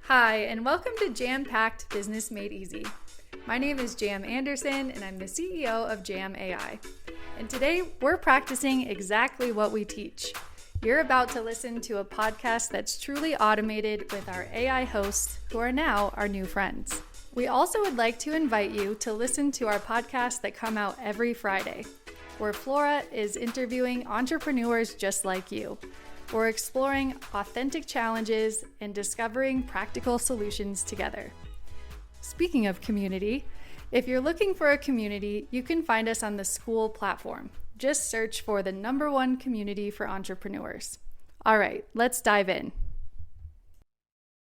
Hi, and welcome to Jam-Packed Business Made Easy. My name is Jam Anderson, and I'm the CEO of Jamout.ai. And today, we're practicing exactly what we teach. You're about to listen to a podcast that's truly automated with our AI hosts, who are now our new friends. We also would like to invite you to listen to our podcasts that come out every Friday, where Flora is interviewing entrepreneurs just like you. We're exploring authentic challenges and discovering practical solutions together. Speaking of community, if you're looking for a community, you can find us on the School platform. Just search for the #1 community for entrepreneurs. All right, let's dive in.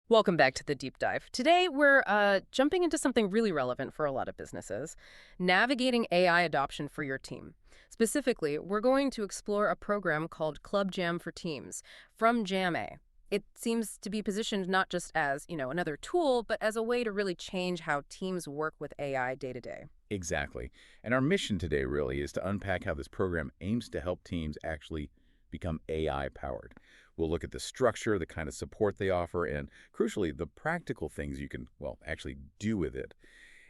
Welcome back to the deep dive. Today, we're jumping into something really relevant for a lot of businesses, navigating AI adoption for your team. Specifically, we're going to explore a program called Club Jam for Teams from Jam.ai. It seems to be positioned not just as, another tool, but as a way to really change how teams work with AI day to day. Exactly. And our mission today really is to unpack how this program aims to help teams actually become AI-powered. We'll look at the structure, the kind of support they offer, and crucially, the practical things you can, actually do with it.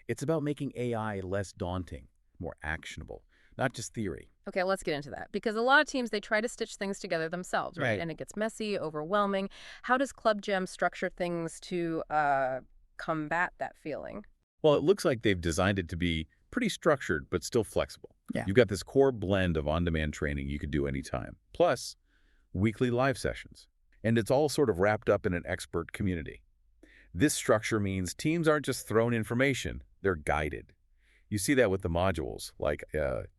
It's about making AI less daunting, more actionable, not just theory. Okay, let's get into that. Because a lot of teams, they try to stitch things together themselves, right? And it gets messy, overwhelming. How does Club Jam structure things to combat that feeling? Well, it looks like they've designed it to be pretty structured, but still flexible. Yeah. You've got this core blend of on-demand training you could do anytime, plus weekly live sessions. And it's all sort of wrapped up in an expert community. This structure means teams aren't just thrown information, they're guided. You see that with the modules, like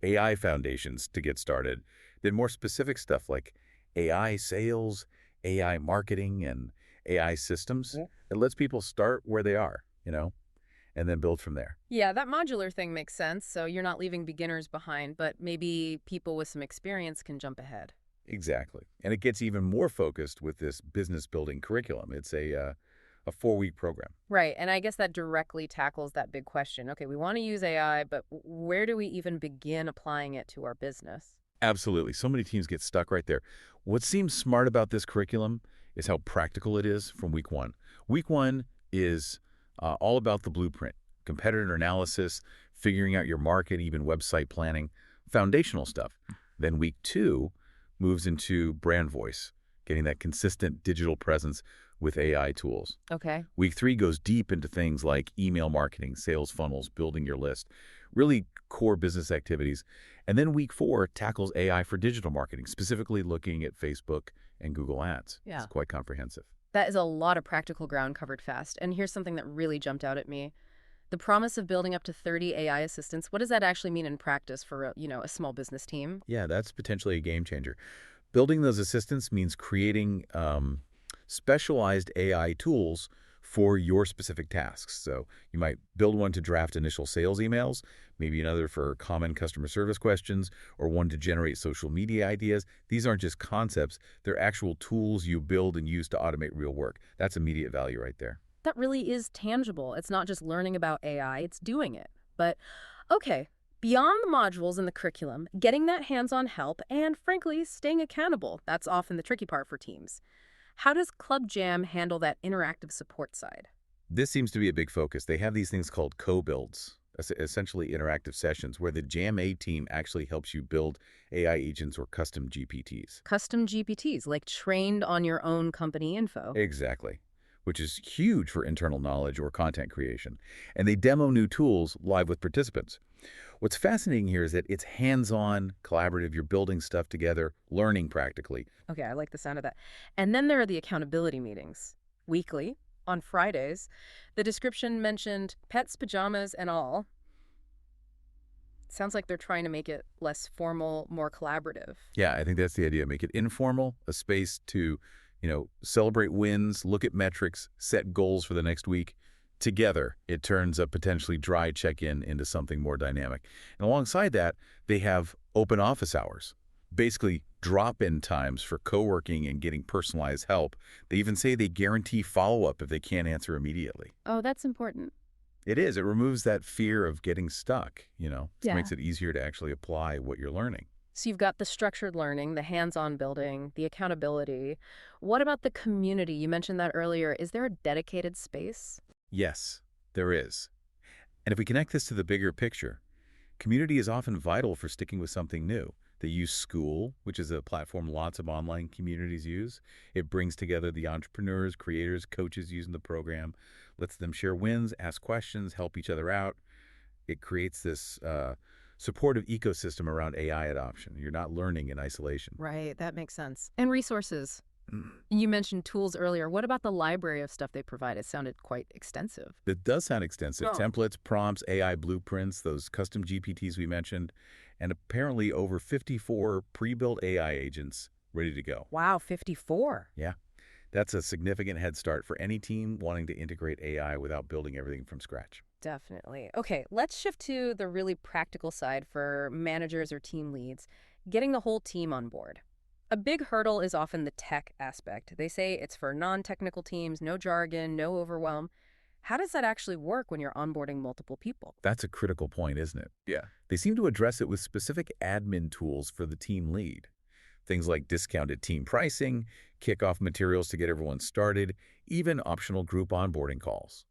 AI foundations to get started, then more specific stuff like AI sales, AI marketing, and AI systems. Yeah. It lets people start where they are, and then build from there. Yeah, that modular thing makes sense. So you're not leaving beginners behind, but maybe people with some experience can jump ahead. Exactly. And it gets even more focused with this business building curriculum. It's a 4-week program. Right. And I guess that directly tackles that big question. Okay, we want to use AI, but where do we even begin applying it to our business? Absolutely. So many teams get stuck right there. What seems smart about this curriculum is how practical it is from week 1. Week 1 is all about the blueprint, competitor analysis, figuring out your market, even website planning, foundational stuff. Then week 2 moves into brand voice, getting that consistent digital presence with AI tools. Okay. Week 3 goes deep into things like email marketing, sales funnels, building your list, really core business activities. And then week 4 tackles AI for digital marketing, specifically looking at Facebook and Google Ads. Yeah. It's quite comprehensive. That is a lot of practical ground covered fast. And here's something that really jumped out at me. The promise of building up to 30 AI assistants, what does that actually mean in practice for, a small business team? Yeah, that's potentially a game changer. Building those assistants means creating specialized AI tools for your specific tasks. So you might build one to draft initial sales emails, maybe another for common customer service questions, or one to generate social media ideas. These aren't just concepts. They're actual tools you build and use to automate real work. That's immediate value right there. That really is tangible. It's not just learning about AI, it's doing it. But, okay, beyond the modules and the curriculum, getting that hands-on help and, frankly, staying accountable, that's often the tricky part for teams. How does Club Jam handle that interactive support side? This seems to be a big focus. They have these things called co-builds, essentially interactive sessions, where the Jam.ai team actually helps you build AI agents or custom GPTs. Custom GPTs, like trained on your own company info. Exactly, which is huge for internal knowledge or content creation. And they demo new tools live with participants. What's fascinating here is that it's hands-on, collaborative. You're building stuff together, learning practically. Okay, I like the sound of that. And then there are the accountability meetings. Weekly, on Fridays. The description mentioned pets, pajamas, and all. Sounds like they're trying to make it less formal, more collaborative. Yeah, I think that's the idea. Make it informal, a space to, celebrate wins, look at metrics, set goals for the next week. Together, it turns a potentially dry check-in into something more dynamic. And alongside that, they have open office hours, basically drop-in times for co-working and getting personalized help. They even say they guarantee follow-up if they can't answer immediately. Oh, that's important. It is. It removes that fear of getting stuck, It Yeah. makes it easier to actually apply what you're learning. So you've got the structured learning, the hands-on building, the accountability. What about the community? You mentioned that earlier. Is there a dedicated space? Yes, there is. And if we connect this to the bigger picture, community is often vital for sticking with something new. They use School, which is a platform lots of online communities use. It brings together the entrepreneurs, creators, coaches using the program, lets them share wins, ask questions, help each other out. It creates this supportive ecosystem around AI adoption. You're not learning in isolation. Right, that makes sense. And resources. Mm. You mentioned tools earlier. What about the library of stuff they provide? It sounded quite extensive. It does sound extensive. Oh. Templates, prompts, AI blueprints, those custom GPTs we mentioned, and apparently over 54 pre-built AI agents ready to go. Wow, 54. Yeah, that's a significant head start for any team wanting to integrate AI without building everything from scratch. Definitely. Okay, let's shift to the really practical side for managers or team leads, getting the whole team on board. A big hurdle is often the tech aspect. They say it's for non-technical teams, no jargon, no overwhelm. How does that actually work when you're onboarding multiple people? That's a critical point, isn't it? Yeah. They seem to address it with specific admin tools for the team lead. Things like discounted team pricing, kickoff materials to get everyone started, even optional group onboarding calls.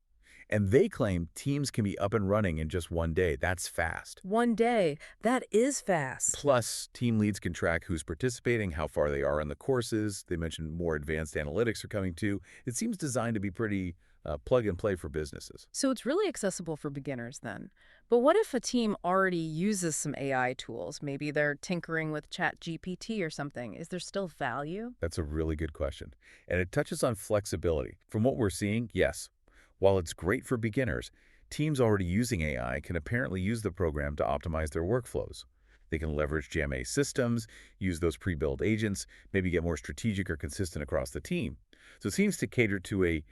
And they claim teams can be up and running in just one day. That's fast. One day. That is fast. Plus, team leads can track who's participating, how far they are in the courses. They mentioned more advanced analytics are coming too. It seems designed to be pretty plug and play for businesses. So it's really accessible for beginners then. But what if a team already uses some AI tools? Maybe they're tinkering with ChatGPT or something. Is there still value? That's a really good question. And it touches on flexibility. From what we're seeing, yes. While it's great for beginners, teams already using AI can apparently use the program to optimize their workflows. They can leverage Jamout.ai systems, use those pre-built agents, maybe get more strategic or consistent across the team. So it seems to cater to a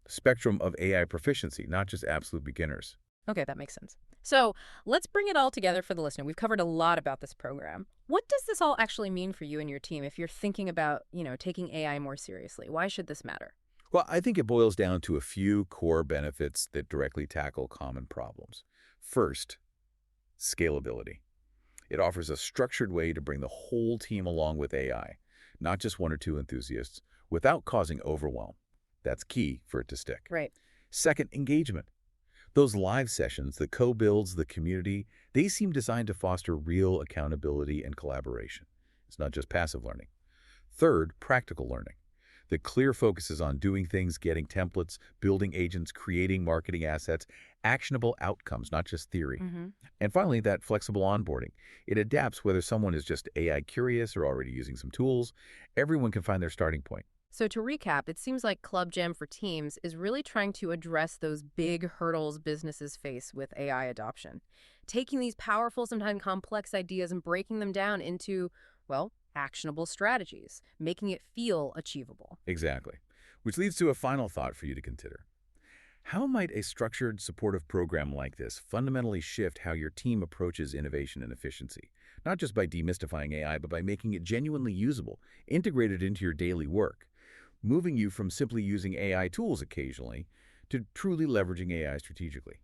spectrum of AI proficiency, not just absolute beginners. Okay, that makes sense. So let's bring it all together for the listener. We've covered a lot about this program. What does this all actually mean for you and your team if you're thinking about, taking AI more seriously? Why should this matter? Well, I think it boils down to a few core benefits that directly tackle common problems. First, scalability. It offers a structured way to bring the whole team along with AI, not just one or two enthusiasts, without causing overwhelm. That's key for it to stick. Right. Second, engagement. Those live sessions, the co-builds, the community, they seem designed to foster real accountability and collaboration. It's not just passive learning. Third, practical learning. The clear focus is on doing things, getting templates, building agents, creating marketing assets, actionable outcomes, not just theory. And finally, that flexible onboarding. It adapts whether someone is just AI curious or already using some tools. Everyone can find their starting point. So to recap, it seems like Club Jam for Teams is really trying to address those big hurdles businesses face with AI adoption, taking these powerful, sometimes complex ideas and breaking them down into, actionable strategies, making it feel achievable. Exactly. Which leads to a final thought for you to consider. How might a structured, supportive program like this fundamentally shift how your team approaches innovation and efficiency? Not just by demystifying AI, but by making it genuinely usable, integrated into your daily work, moving you from simply using AI tools occasionally to truly leveraging AI strategically.